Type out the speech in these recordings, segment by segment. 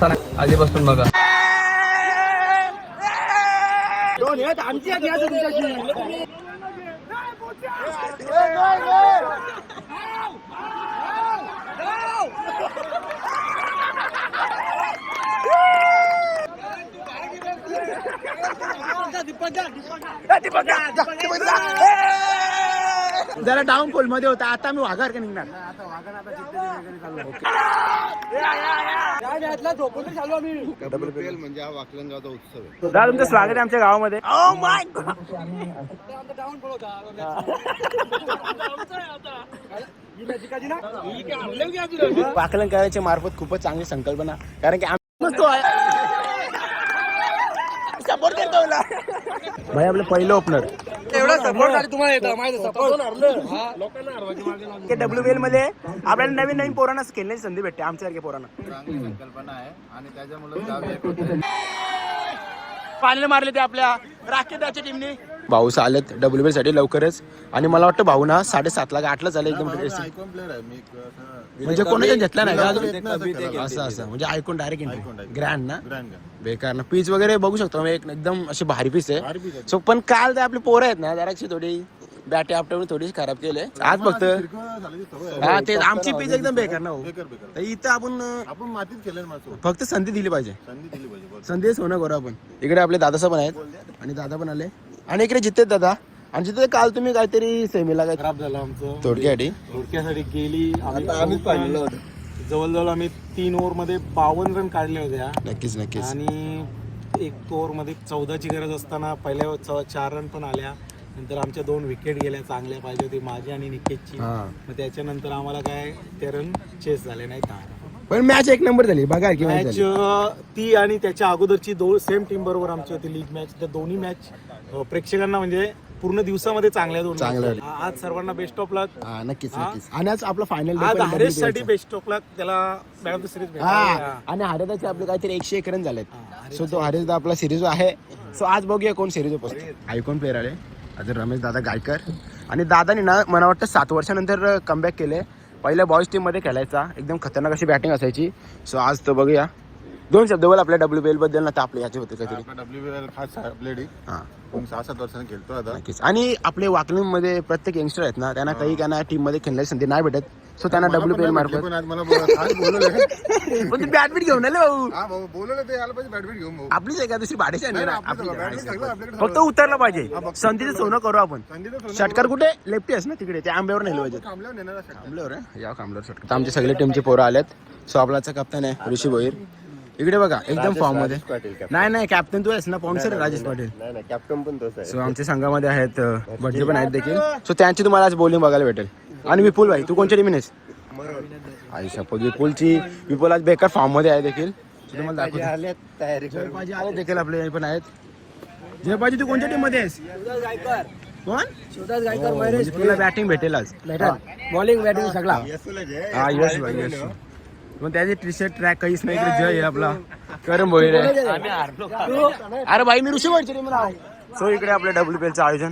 असताना आधीपासून बघा. जरा डाऊन फॉल मध्ये होता, आता मी वाघार का निघणार. म्हणजे हा वाकलंगावचा उत्सव आहे. दादा तुमचं स्वागत आहे आमच्या गावामध्ये. Oh my God. वाकलन करायच्या मार्फत खूपच चांगली संकल्पना, कारण की सपोर्ट करतो भाई आपलं पहिलं ओपनर. एवढा सपोर्ट तुम्हाला येतं माहिती सपोर्ट WBL मध्ये आपल्याला नवीन नवीन पोरांना खेळण्याची संधी भेटते, आमच्यासारख्या पोरांना. चांगली संकल्पना आहे आणि त्याच्यामुळे पाण्याला मारले ते आपल्या राकेदाच्या टीमने. भाऊस आलेत WBL साठी लवकरच, आणि मला वाटतं भाऊ ना 7:30 ला 8 ला झालं एकदम. आयकॉन प्लेअर आहे मी, म्हणजे कोणी घेतला नाही का असं असं म्हणजे ऐकून डायरेक्ट ग्रँड ना बेकार ना. पीच वगैरे बघू शकतो एकदम अशी भारी पीस आहे. सो पण काल ते आपले पोरं आहेत ना जराशी थोडी बॅटे आपटवून थोडीशी खराब केले आज फक्त. हा ते आमची पीच एकदम बेकार ना हो. इथं आपण मातीत केलं फक्त संधी दिली पाहिजे, संधी दिली पाहिजे. संधी सोनं करू आपण. इकडे आपले दादासा पण आहेत आणि दादा पण आले, आणि इकडे जितेत दादा. आणि जिथे काल तुम्ही काहीतरी सेमीला काय खराब झालं आमचं. थोडक्यासाठी गेली आम्हीच पाहिलेलं होतं. जवळजवळ आम्ही 3 ओव्हर मध्ये 52 रन काढले होते. नक्कीच नक्कीच. आणि 1 ओव्हर मध्ये 14ची गरज असताना पहिल्या 4 रन पण आल्या. नंतर आमच्या 2 विकेट गेल्या चांगल्या पाहिजे होती, माझी आणि निकेशची. मग त्याच्यानंतर आम्हाला काय ते रन चेस झाले नाही. पण मॅच 1 नंबर झाली बघा की मॅच ती आणि त्याच्या अगोदरची 2 सेम टीम बरोबर आमची होती लीग मॅच. त्या दोन्ही मॅच प्रेक्षकांना म्हणजे पूर्ण दिवसामध्ये चांगल्या. आज सर्वांना बेस्ट ऑफ लक. नक्कीच नक्कीच. आणि आज आपला फायनल आज हरेश साठी बेस्ट ऑफ लक. त्याला मॅन ऑफ द सिरीज. आणि हरेदाचे आपले काहीतरी 101 रन झालेत. सो तो हरेदा आपला सिरीज आहे. सो आज बघूया कोण सिरीज पोहोचतो. आयकॉन प्लेअर आले आज रमेश दादा गायकर. आणि दादानी ना मला वाटतं 7 वर्षानंतर कमबॅक केले. पहिल्या बॉयज टीम मध्ये खेळायचा, एकदम खतरनाक अशी बॅटिंग असायची. सो आज तो बघूया 2 शब्द बोल आपल्या WBL बद्दल ना. तर आपले याचे होते काहीतरी WBL खास प्लेड आहे. 6-7 वर्षांनी खेळतो आता. नक्कीच. आणि आपले वाकलिंग मध्ये प्रत्येक यंगस्टर आहेत ना, त्यांना काही त्यांना टीम मध्ये खेळण्याची संधी नाही भेटत. सो त्यांना WBL मार्फत बॅटबीट घेऊन आले भाऊ. बोलवलं ते आलं पाहिजे बॅटबीट घेऊन भाऊ. आपलीच एका दुसरी भाडेची आणली ना. फक्त उतरलं पाहिजे. संधीचं सोनं करू आपण. षटकार कुठे लेफ्टी आहेस ना तिकडे, त्या आंब्यावर नेलं पाहिजे. आंब्यावर या खांबल्यावर षटकार. आमचे सगळे टीमचे पोरं आलेत. सो आपलाचा कप्तान आहे ऋषी भोईर. इकडे बघा एकदम फॉर्म मध्ये. नाही कॅप्टन तू आहेस ना, स्पॉन्सर राजेश पाटील. कॅप्टन पण तोच आहे. सो आमच्या संघामध्ये आहेत भटजे पण आहेत देखील. सो त्यांची तुम्हाला आज बॉलिंग बघायला भेटेल. आणि विपुल भाई तू कोणत्या टीमनेस? आई शपथ विपुल आज बेकार फॉर्म मध्ये आहे देखील. तुम्हाला दाखवतो देखील आपले पण आहेत. जयपाजी तू कोणत्या टीम मध्ये आहेस? कोण? शिवदास गायकर. तुला बॅटिंग भेटेल आज. बॉलिंग बॅटिंग सगळा. हा यश भाई यश. मग त्याचे टी शर्ट ट्रॅक काहीच नाही. इकडे जय आहे आपला करम भोईर आहे. अरे भाई मी ऋषी भोईरची टीम आहे. सो इकडे आपल्या WBL चं आयोजन.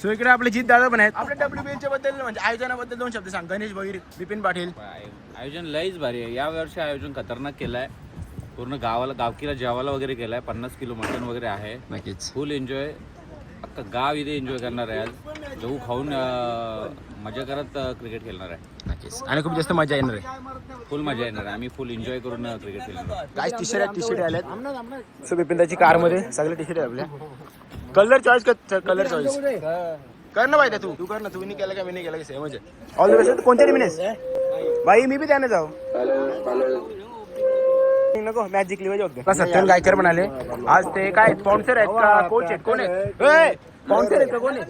सो इकडे आपले जित दादा पण आहेत. आपल्या WBL च्या बद्दल म्हणजे आयोजनाबद्दल 2 शब्द सांग. गणेश भोईर, विपिन पाटील. आयोजन लईच भारी आहे. या वर्षी आयोजन खतरनाक केलंय. पूर्ण गावकीला जेवायला वगैरे केलाय. 50 किलो मटण वगैरे आहे. नक्कीच फुल एन्जॉय. अख्खा गाव इथे एन्जॉय करणार आहे. आज गहू खाऊन मजा करत क्रिकेट खेळणार आहे. नक्कीच. आणि खूप जास्त मजा येणार आहे. फुल मजा येणार आहे. आम्ही फुल एन्जॉय करून क्रिकेट खेळणार आहे. काय टी शर्ट आल्यात. सो बिपिनदाची कार मध्ये सगळे टी शर्ट आहे आपल्या. कलर चॉईस कलर चॉईस कर ना भाई. तू कर ना. तू नाही केलं का मी नाही केलं का सेम म्हणजे. All the best. कोणत्या टीमनेस भाई? मी बी त्याने जाऊ नको. मॅच जिंकली पाहिजे. सत्यन गायकर पण आले आज. ते काय स्पॉन्सर आहेत का कोच आहेत? कोण आहेत स्पॉन्सर आहेत का? कोण आहे?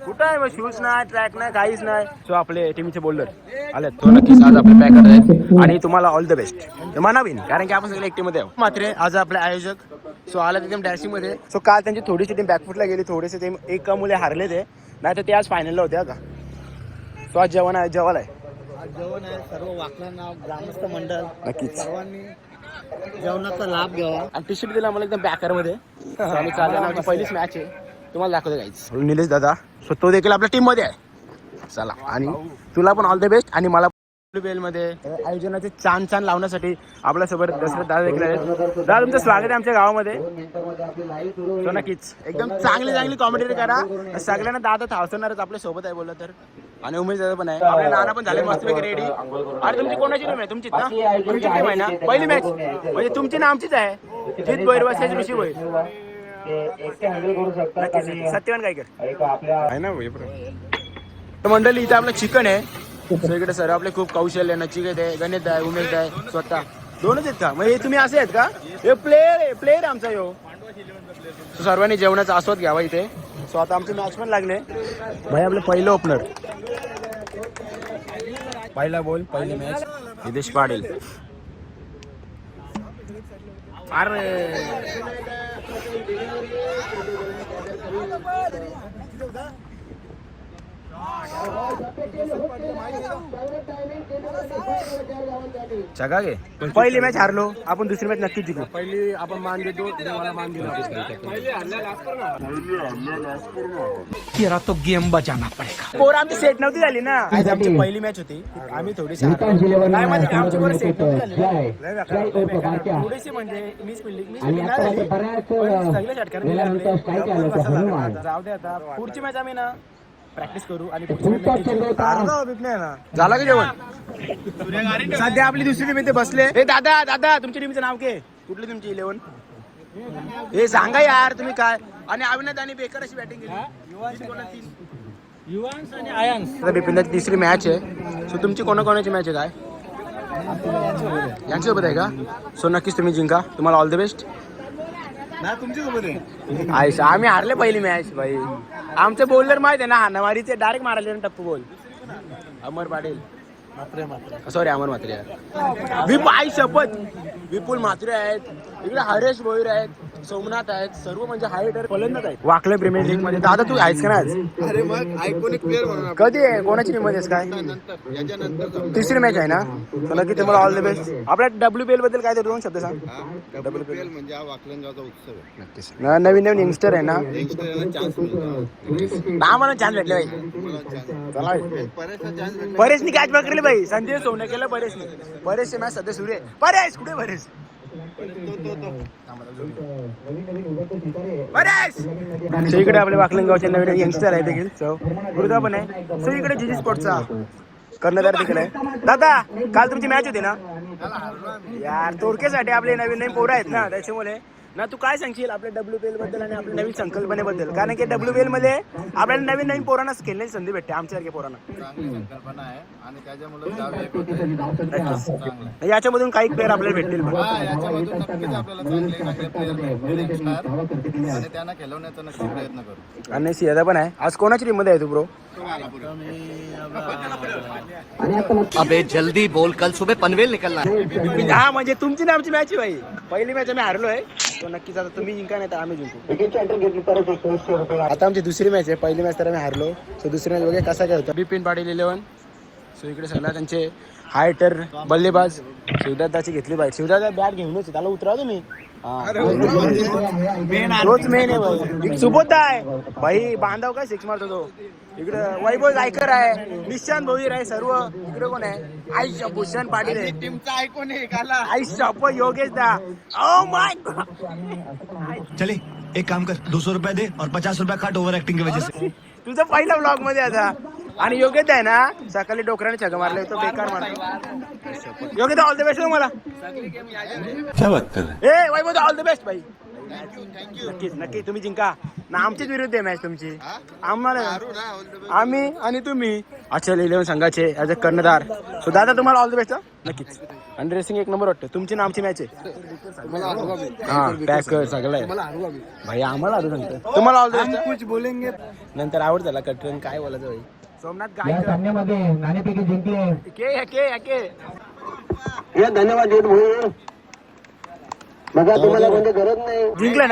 कुठं आहे मग? शूज नाही, ट्रॅक नाही, काहीच नाही. सो आपले टीमचे बोलर आले. तो नक्कीच आज आपले पॅक आहेत. आणि तुम्हाला ऑल द बेस्ट म्हणावी, कारण की आपण सगळे एक टीम मध्ये आहोत. मात्र आज आपले आयोजक सो आला एकदम डॅशिंग मध्ये. सो काल त्यांची थोडीशी टीम बॅकफुटला गेली. थोडेसे ते 1 मुले हारले ते, नाही तर ते आज फायनलला होते का. सो आज जेवण आहे. जेवण आहे. सर्व वाकलांना ग्रामस्थ मंडळ नक्कीच सर्वांनी जेवणाचा लाभ घ्यावा. आणि टी शर्ट दिला आम्हाला एकदम बॅकर मध्ये. आम्ही चाललो. आमची पहिलीच मॅच आहे. तुम्हाला दाखवतो गाईज. निलेश दादा सो तो देखील आपल्या टीम मध्ये आहे. चला आणि तुला पण ऑल द बेस्ट. आणि मला बेल मध्ये आयोजनाचे छान छान लावण्यासाठी आपल्या सोबत दशरथ दादा देखील आहेत. दादा तुमचं स्वागत आहे आमच्या गावामध्ये. तो नक्कीच एकदम चांगली कॉमेडी करा. सगळ्यांना दादा थावसणारच आपल्या सोबत आहे बोललं तर. आणि उमेश दादा पण आहे. आपले नाना पण झाले मस्तपैकी रेडी. अरे तुमची कोणाची टीम आहे? तुमचीच ना? तुमची टीम आहे ना? पहिली मॅच म्हणजे तुमची ना आमचीच आहे. जित भोईर वर्सेस ऋषी भोईर. सत्यवान काय कर आहे ना मंडळी. इथं आपलं चिकन आहे. इकडे सर आपले खूप कौशल्य नचिकेत आहे, गणित आहे, उमेश आहे, स्वतः दोनच आहेत का? मग हे तुम्ही असे आहेत का? हे प्लेयर आमचा यो. सर्वांनी जेवणाचा आस्वाद घ्यावा इथे. सो आता आमचे मॅच पण लागले. भाई आपलं पहिलं ओपनर, पहिला बॉल, पहिली मॅच निदेश पाटील. अरे जगा घे. पहिली मॅच हारलो आपण, दुसरी मॅच नक्कीच जिंकू. पहिली आपण मान देतो, देवाला मान दिला. तो गेम बचाना पडेगा. पोरं आमची सेट नव्हती झाली ना. आज आमची पहिली मॅच होती. आम्ही थोडीशी काय माहिती आमची पोरं सेट नव्हती झाली. थोडीशी म्हणजे मिस फिल्डिंग सगळे षटकार जाऊ दे. आता पुढची मॅच आम्ही ना प्रॅक्टिस करू आणि झाला का जेवण? सध्या आपली दुसरी टीम इथे बसले. हे दादा तुमच्या टीमचं नाव काय? कुठली तुमची 11? हे सांगा यार तुम्ही काय. आणि अविनाश आणि बेकर अशी बॅटिंग केली. युवांस आणि आयांस. बिपिनची तिसरी मॅच आहे. सो तुमची कोणाकोणाची मॅच आहे काय? यांच्यासोबत आहे का? सो नक्कीच तुम्ही जिंका. तुम्हाला ऑल द बेस्ट. आयशा आम्ही हारले पहिली मॅच भाई. आमचे बॉलर माहिती आहे ना, हाणामारीचे डायरेक्ट मारायचे ना टप्पू बॉल. अमर पाटील सॉरी अमर म्हात्रे आई शपथ. विपुल म्हात्रे आहेत इकडे, हरेश भोईर आहेत, सोमनाथ आहेत, सर्व म्हणजे हायटर फलंदाज आहेत वाकले प्रीमियर लीग मध्ये. दादा तू आहेस का ना आज? अरे मग आयकॉनिक प्लेअर म्हणून कधी आहे? कोणाची टीम मध्येस काय? तिसरी मॅच आहे ना. तर नक्की तुम्हाला ऑल द बेस्ट. आपल्या WPL बद्दल काय तर दोन शब्द सांग. WPL म्हणजे हा वाकलंगावचा उत्सव आहे. नक्कीच नवीन यंगस्टर आहे ना. यंगस्टरला चान्स मिळतो. मला चान्स भेटले भाई. चला बरेचसा चान्स भेटला. परेशनी कॅच पकडली भाई. संजय सोने केलं परेशने. परेशचे मॅच सध्या सुरू आहे. परेश कुठे? परेश इकडे आपले वाकलंगावचे नवीन यंगस्टर आहे देखील. गुरुदा पण आहे. सो इकडे जीजी स्पोर्टचा कर्णधार देखील आहे. दादा काल तुमची मॅच होती ना यार. तोडक्यासाठी आपले नवीन पोरं आहेत ना, त्याच्यामुळे ना तू काय सांगशील आपल्या WPL बद्दल आणि आपल्या नवीन संकल्पनेबद्दल? कारण की WPL मध्ये आपल्याला नवीन पोरांना खेळण्याची संधी भेटते, आमच्यासारख्या पोरांना. चांगली संकल्पना आहे आणि त्याच्यामुळे गाव एक होतं. याच्यामधून काही प्लेअर आपल्याला भेटतील. याच्यामधून नक्कीच आपल्याला चांगले प्लेअर भेटतील आणि त्यांना खेळवण्याचा नक्की प्रयत्न करू. आणि सियादा पण आहे. आज कोणाची टीम मध्ये आहे तू ब्रो? अबे जल्दी बोल, कल सुबह पनवेल निकलना है. हा म्हणजे तुमची ना आमची मॅच आहे भाई. पहिली मॅच आम्ही हारलोय. तो नक्कीच आता तुम्ही जिंका नाही तर आम्ही जिंकू. आता आमची दुसरी मॅच आहे. पहिली मॅच तर आम्ही हारलो. सो दुसरी मॅच बघा कसा काय होता. बिपिन पाटील 11. सो इकडे सगळ्या त्यांचे हायटर बल्लेबाज शिवदादाची घेतली पाहिजे. शिवदादा बॅट घेऊनच त्याला उतरा तुम्ही. तोच मेन आहे भाई. सुबोध आहे भाई. बांधव काय 6 मारतो तो. इकडे वैभव जायकर आहे, निशांत भोईर आहे, सर्व. इकडे कोण आहे? आयुष्य भूषण पाटील आहे. टीमचा आयकॉन आहे काला. आयुष्य योगेश दा. Oh my God. चले एक काम कर, 200 रुपया दे और 50 रुपया काट ओव्हर ऍक्टिंग की वजह से. तुझा पहिला ब्लॉग मध्ये आता. आणि योगेश आहे ना सकाळी डोकराने छग मारले तो बेकार मारतो. योगेश ऑल द बेस्ट मला. क्या बात कर रहे ए वैभव ऑल द बेस्ट भाई. नक्कीच नक्की तुम्ही जिंका ना. आमचीच विरुद्ध आहे मॅच तुमची. आम्हाला आम्ही आणि तुम्ही. अच्छा 11 संघाचे ॲज अ कर्णधार. सो दादा तुम्हाला ऑल द बेस्ट. नक्कीच. आणि ड्रेसिंग एक नंबर वाटतं. तुमची ना आमची मॅच आहे. हा पॅक कर सगळं आहे भाई. आम्हाला आलो सांगतो तुम्हाला ऑल द बेस्ट. कुछ बोलेंगे नंतर आवड झाला कटरन काय बोलायचं भाई. सोमनाथ गायकर सामन्यामध्ये नाणेफेकी जिंकले. के धन्यवाद बघा, तुम्हाला कोणती गरज नाही.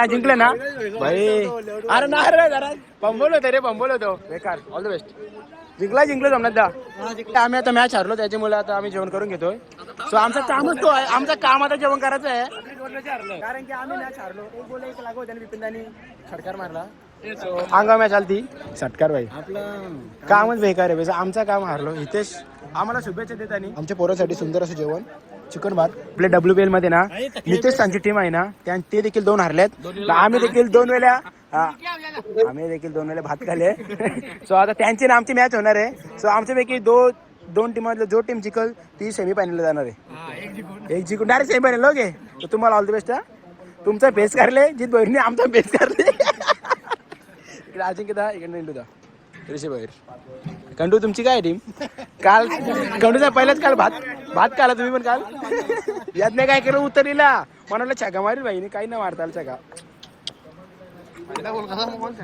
जिंकलं ना भाई. अरे नाही रे जरा पंबोल होतो बेकार. All the best. जिंकलं समजा दा. आम्ही आता मॅच हारलो त्याच्यामुळे आता आम्ही जेवण करून घेतोय. सो आमचं कामच तो आहे. आमचं काम आता जेवण करायचं आहे. कारण की आम्ही मॅच हारलो. एक बोल एक लागू त्याने बिपिनदानी खडकार मारला. अंगा मॅच आलती सटकार भाई कामच बेकार आहे. आमचा काम हारलो. हितेश आम्हाला शुभेच्छा देत आणि आमच्या पोरासाठी सुंदर असं जेवण चिकन भात. आपले WPL मध्ये ना नितेश त्यांची टीम आहे ना ते देखील 2 हरलेत. आम्ही देखील 2 वेळा भात खाल्ले. सो आता त्यांची ना आमची मॅच होणार आहे. सो आमच्यापैकी दोन टीमातलं जो टीम जिंकल ती सेमीफायनलला जाणार आहे. एक जिंकून डायरेक्ट सेमीफायनल ओके. तर तुम्हाला ऑल द बेस्ट. तुमचा बेस करले जित बहिणी आमचा बेस करले. इकडे अजिंक्य दा इकडे इंडू दा ऋषी बाहेर. कंडू तुमची काय टीम काल कंडूचा पहिलाच काल भात खाला तुम्ही पण काल. यात नाही काय केलं उत्तर दिला म्हणाला छका मारी बाईने काही नाही मारता आला छका.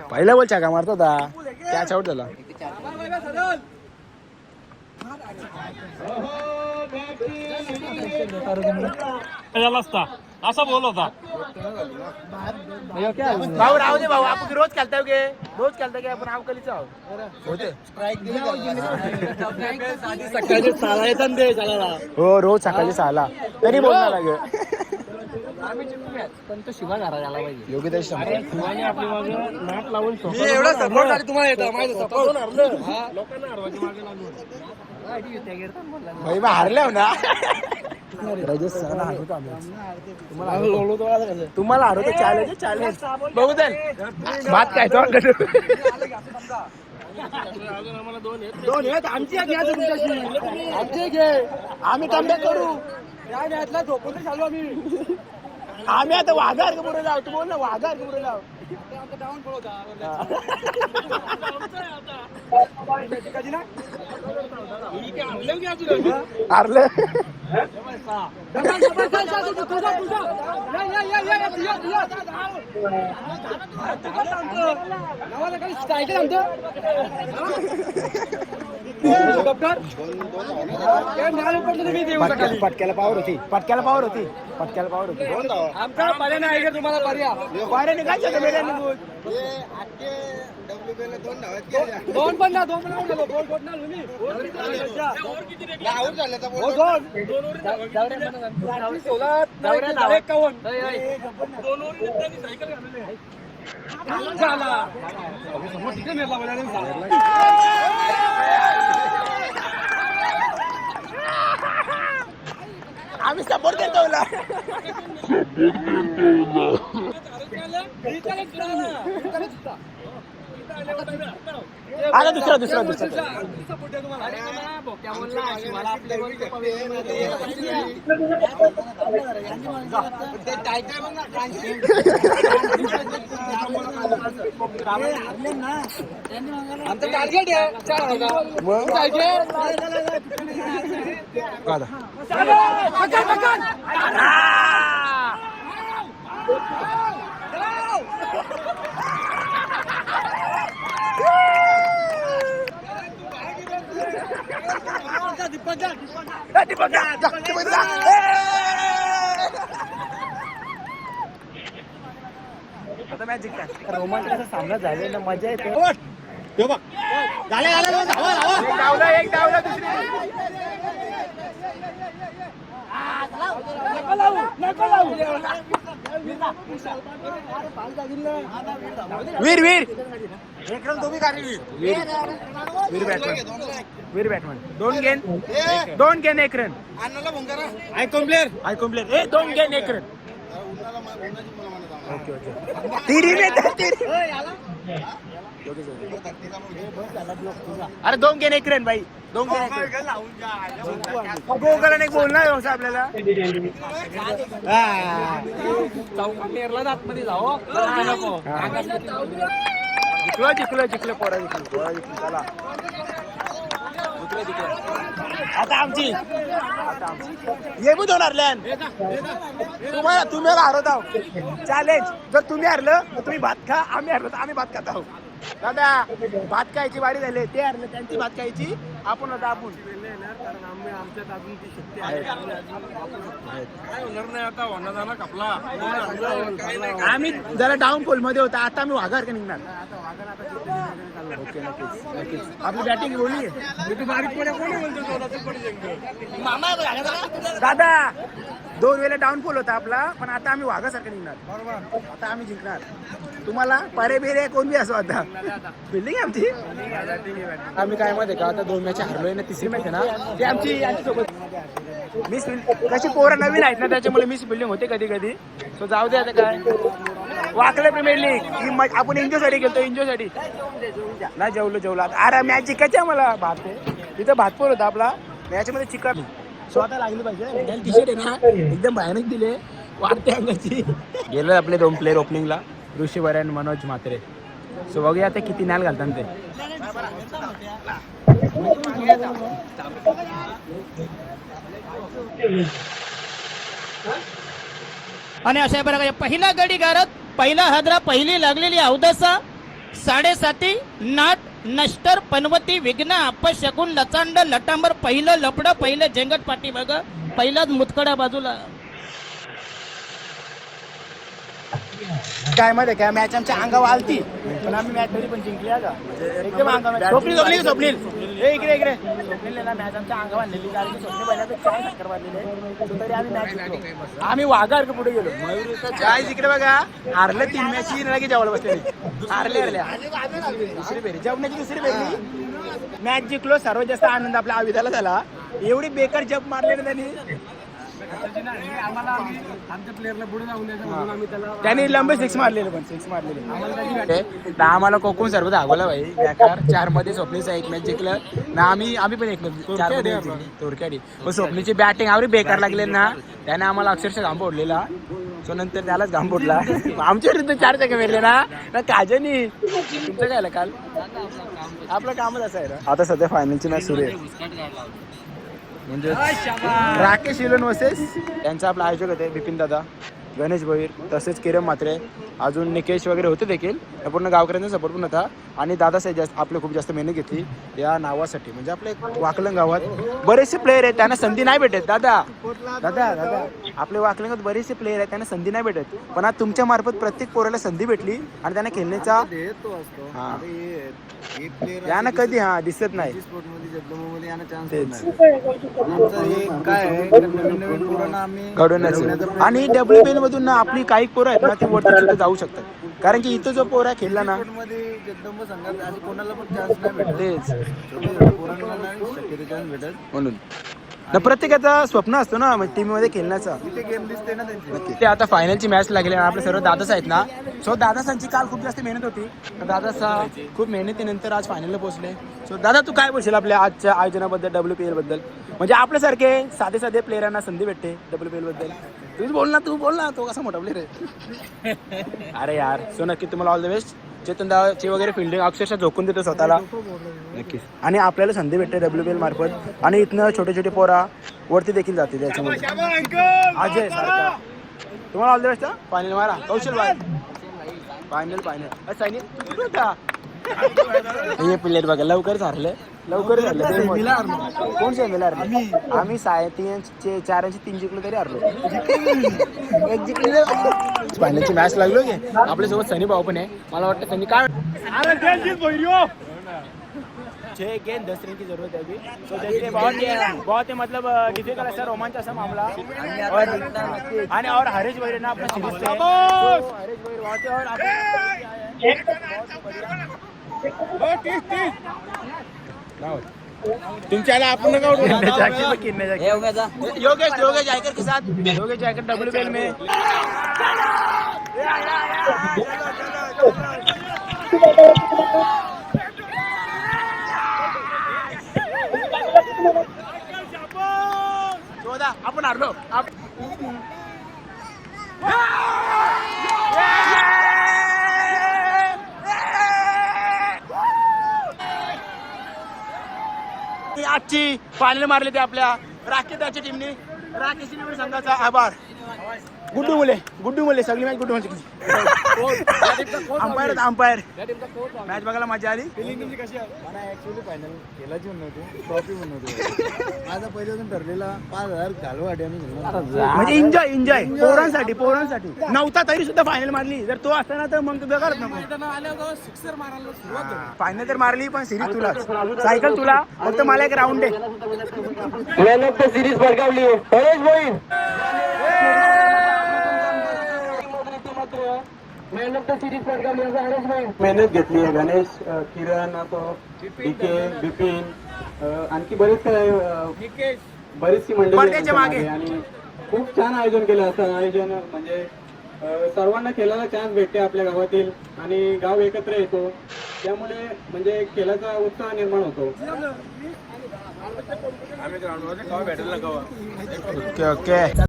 पहिला बोल छका मारता होता कॅच आउट झाला. असा बोल होता भाऊ राहू दे भाऊ आपण रोज खेळता गे रोज खेळता गे आपण अवकालीच आहोत. हो रोज सकाळी 6ला तरी बोलणार लागे. पण तो शिवा घरा झाला पाहिजे. योगेश नाट लावून एवढा सपोर्ट आहे तुम्हाला येतं माझं सपोर्ट भाई मग हारल्या ना. तुम्हाला हरवतो चॅलेंज बघू दे. भात काय तो आम्ही कमबॅक करू. आम्ही आता वाघार का पुढे जाऊ. तू बोल ना वाघार का पुढे जाऊ. हारलं पटक्याला पावर होती. आमचा पर्याय नाही का तुम्हाला पर्याय दोन पण ना आम्ही सपोर्ट करतो. आला दुसरा आमचं टार्गेट आहे 4 आता मॅच जिंकतात. रोमांचकाचा सामना झालेला मजा येते. एक डावला दुसरी वीर batsman 2 gain 1 run. Icon player 2 gain 1 run. Okay अरे 2 गेन 1 रन भाई. 2 गेन 1 रन गोगला नाही बोलणार व्यवसाय आपल्याला. चौका पेरला जात मध्ये जाओ जिंकलं पोरा जिंकलं चला. आता आमची ये पण होणार लॅन. तुम्ही हरवत आहो चॅलेंज. जर तुम्ही हरलं तर तुम्ही भात खा. आम्ही हरलो तर आम्ही भात खात आहोत. दादा भात खायची वाडी झाली. ते हरले त्यांची भात खायची आपण होता आपण आम्ही जरा डाऊनफॉल मध्ये होता, आता आम्ही वाघासारखं निघणार. ओके, नक्कीच. आपली बॅटिंग बोलली दादा. 2 वेळेला डाऊनफॉल होता आपला, पण आता आम्ही वाघासारखं निघणार. आता आम्ही जिंकणार. तुम्हाला पारे बेरे कोण बी असो आता बिल्डिंग आमची. आम्ही काय मध्ये का आता 2 मॅच हरलोय ना, तिसरी मॅच आहे ना ती आमची सोबत मिस कशी पोरं नवीन आहेत ना, त्याच्यामुळे मिस बिल्डिंग होते कधी कधी. सो जाऊ दे आता काय. वाकले प्रीमियर लीग आपण एन्जॉयसाठी गेलतो, एन्जॉयसाठी ना. जेवलो अरे मॅच जिंकायची आम्हाला. भात तिथं भातपोर होता आपला मॅचमध्ये चिकन. स्वतः लागली पाहिजे. टी शर्ट आहे ना एकदम भयानक दिले, वाटते अंगाची. गेलो आपले 2 प्लेअर ओपनिंगला, ऋषी वरन, मनोज म्हात्रे. सो बघूया ते किती नाल घालतात ते. आणि अशा प्रकारे पहिला गडी गारत, पहिला हादरा, पहिली लागलेली अवदसा, 7.5 नाट, नष्टर, पनवती, विघ्न, अपशकुन, लचांड, लटांबर, पहिलं लपडं, पहिलं झेंगट पाठी बघ, पहिलाच मुतखड्या बाजूला. काय मध्ये काय मॅच आमच्या अंगावर आलती, पण आम्ही मॅच तरी पण जिंकली का एकदम अंगावर. स्वप्नील इकडे स्वप्नील ना मॅच आमच्या अंगावर आणलेली, कारण की स्वप्नील पहिल्यांदा 4 चक्कर मारलेले, तरी आम्ही मॅच जिंकलो. आम्ही वाघासारखं पुढे गेलो. काय इकडे बघा, हारलं 3 मॅच की जेवायला बसलेली. हरल्या दुसरी फेरी, जेवणाची दुसरी फेरी. मॅच जिंकलो. सर्वात जास्त आनंद आपल्या आविदाला झाला. एवढी बेकार जप मारले ना त्यांनी. त्यांनी लंबे 6 मारलेले, पण 6 मारलेले. आम्हाला कोकण सर्व धावला भाई बेकार. 4 मध्ये स्वप्नीचा 1 मॅच जिंकलं ना. आम्ही पण 1 मॅच 4 मध्ये तोरक्याडी. पण स्वप्नीची बॅटिंग आवडी बेकार लागले ना, त्याने आम्हाला अक्षरशः घाम फोडलेला. सो नंतर त्यालाच घाम फोडला. आमच्या विरुद्ध 4 चक्कर मारले ना काजनी. तुमचं काय काल आपलं कामच असं आहे ना. आता सध्या फायनलची मॅच सुरू आहे, म्हणजे राकेश इलन वर्सेस त्यांचा आपला आयोजक होते बिपिन दादा, गणेश भोईर, तसेच किरण म्हात्रे, अजून निकेश वगैरे होते देखील. पूर्ण गावकऱ्यांचा सपोर्ट पण होता. आणि दादासाहेब जास्त आपले खूप जास्त मेहनत घेतली या नावासाठी. म्हणजे आपले वाकलन गावात बरेचसे प्लेयर आहेत, त्यांना संधी नाही भेटत. दादा आपले वाकलंगात बरेचसे प्लेयर आहेत, त्यांना संधी नाही भेटत. पण आज तुमच्या मार्फत प्रत्येक पोराला संधी भेटली आणि त्यांना खेळण्याचा यांना कधी दिसत नाही. घडवण्याचं. आणि WPL मधून ना आपली काही पोरं आहेत ना, ती वरती सुद्धा जाऊ शकतात. कारण की इथं जो पोरा खेळला ना, म्हणून प्रत्येकाचा स्वप्न असतो ना टीम मध्ये खेळण्याचा. ते आता फायनलची मॅच लागली आपले सर्व दादाच आहेत ना. सो दादासांची काल खूप जास्त मेहनत होती. दादासा खूप मेहनतीनंतर आज फायनलला पोहोचले. सो दादा तू काय बोलशील आपल्या आजच्या आयोजनाबद्दल, WPL बद्दल? म्हणजे आपल्यासारखे साधे प्लेयरांना संधी भेटते WPL बद्दल. तू बोल ना, तो कसा मोठा प्लेयर आहे. अरे यार, सो नक्की तुम्हाला ऑल द बेस्ट. चेतन दाची वगैरे फिल्डिंग अक्षरशः झोकून देतो स्वतःला. नक्कीच. आणि आपल्याला संधी भेटते WPL मार्फत. आणि इथनं छोटे पोरा वरती देखील जाते त्याच्यामध्ये. अजय तुम्हाला ऑल द बेस्ट. फायनल मारा कौशल भाई. फायनल सायनी तू होता. हे प्लेयर बघा लवकर झालं. कोण सेमीला हरले? आम्ही 3 4 3 जिंकलो तरी हरलो. एक जिंकले. फायनलची मॅच लागलो की आपल्यासोबत सनी भाऊ पण आहे. मला वाटतं सनी काय गेंद 10 रन की जरूरत है अभी. तो देखिए बहुत ही मतलब डिफिकल्ट ऐसा रोमांच ऐसा मामला. और हरीश वगैरे ना अपना सीरीज से हरीश वगैरे और तुमच्याला आपण योगेश आयकर के साथ योगेश आयकर WPL में आपण हारलो. आजची फायनल मारले ते आपल्या राकेश टीमने. राकेश संघाचा आभार. गुड्डू मुले सगळी मॅच गुड्डू मुले अंपायर मॅच बघायला मजा आली. माझा पहिल्यापासून ठरलेला 5,000 घालवाटे म्हणजे एन्जॉय पोरांसाठी नव्हता तरी सुद्धा फायनल मारली. जर तो असताना तर मग तुझं करत नको. फायनल तर मारली पण सिरीज तुला सायकल तुला फक्त मला एक राऊंड आहे. मॅन ऑफ द सिरीज बळकावली Paresh Bhoir. Man of the series बळकावली हरेश भोईर. मेहनत घेतली आहे. गणेश, किरण, डीके, बिपिन, आणखी बरीचशी मंडळी पडद्याच्या मागे. आणि खूप छान आयोजन केलं. असं आयोजन म्हणजे सर्वांना खेळायला चान्स भेटते आपल्या गावातील आणि गाव एकत्र येतो. त्यामुळे म्हणजे खेळाचा उत्साह निर्माण होतो. ओके